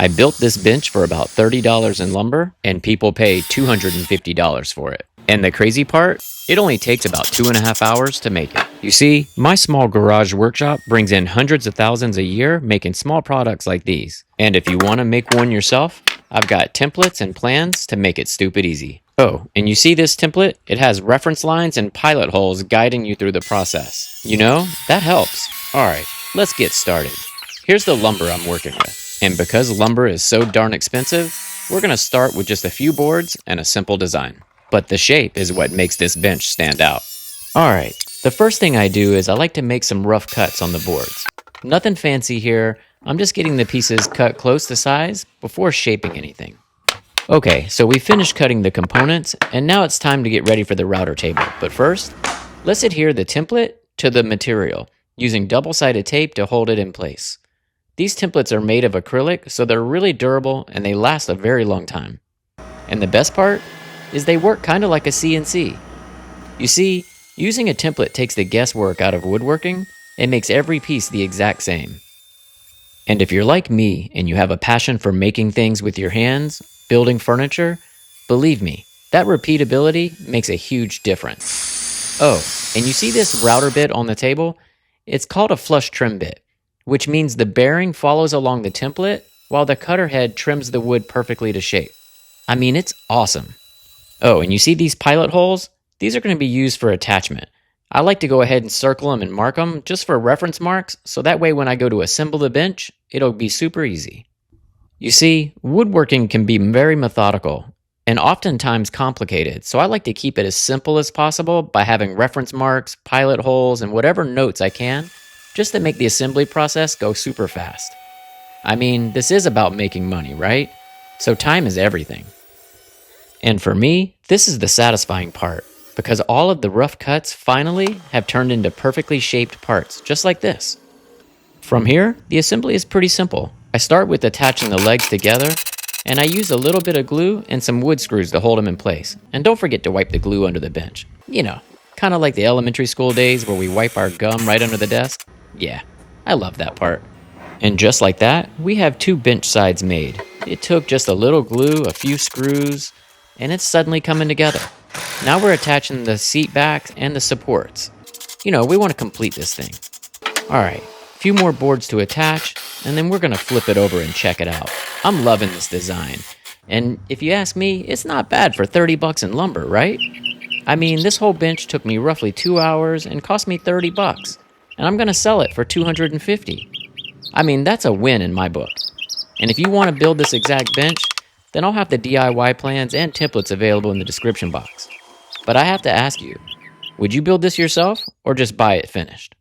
I built this bench for about $30 in lumber, and people pay $250 for it. And the crazy part? It only takes about 2.5 hours to make it. You see, my small garage workshop brings in hundreds of thousands a year making small products like these. And if you want to make one yourself, I've got templates and plans to make it stupid easy. Oh, and you see this template? It has reference lines and pilot holes guiding you through the process. You know, that helps. Alright, let's get started. Here's the lumber I'm working with. And because lumber is so darn expensive, we're going to start with just a few boards and a simple design. But the shape is what makes this bench stand out. Alright, the first thing I do is I like to make some rough cuts on the boards. Nothing fancy here, I'm just getting the pieces cut close to size before shaping anything. Okay, so we finished cutting the components, and now it's time to get ready for the router table. But first, let's adhere the template to the material, using double-sided tape to hold it in place. These templates are made of acrylic, so they're really durable and they last a very long time. And the best part is they work kind of like a CNC. You see, using a template takes the guesswork out of woodworking and makes every piece the exact same. And if you're like me and you have a passion for making things with your hands, building furniture, believe me, that repeatability makes a huge difference. Oh, and you see this router bit on the table? It's called a flush trim bit, which means the bearing follows along the template while the cutter head trims the wood perfectly to shape. I mean, it's awesome. Oh, and you see these pilot holes? These are going to be used for attachment. I like to go ahead and circle them and mark them just for reference marks, so that way when I go to assemble the bench, it'll be super easy. You see, woodworking can be very methodical and oftentimes complicated, so I like to keep it as simple as possible by having reference marks, pilot holes, and whatever notes I can, just to make the assembly process go super fast. I mean, this is about making money, right? So time is everything. And for me, this is the satisfying part, because all of the rough cuts finally have turned into perfectly shaped parts, just like this. From here, the assembly is pretty simple. I start with attaching the legs together, and I use a little bit of glue and some wood screws to hold them in place. And don't forget to wipe the glue under the bench. You know, kind of like the elementary school days where we wipe our gum right under the desk. Yeah, I love that part. And just like that, we have 2 bench sides made. It took just a little glue, a few screws, and it's suddenly coming together. Now we're attaching the seat backs and the supports. You know, we want to complete this thing. Alright, a few more boards to attach, and then we're going to flip it over and check it out. I'm loving this design. And if you ask me, it's not bad for $30 in lumber, right? I mean, this whole bench took me roughly 2 hours and cost me $30. And I'm going to sell it for $250. I mean, that's a win in my book. And if you want to build this exact bench, then I'll have the DIY plans and templates available in the description box. But I have to ask you, would you build this yourself or just buy it finished?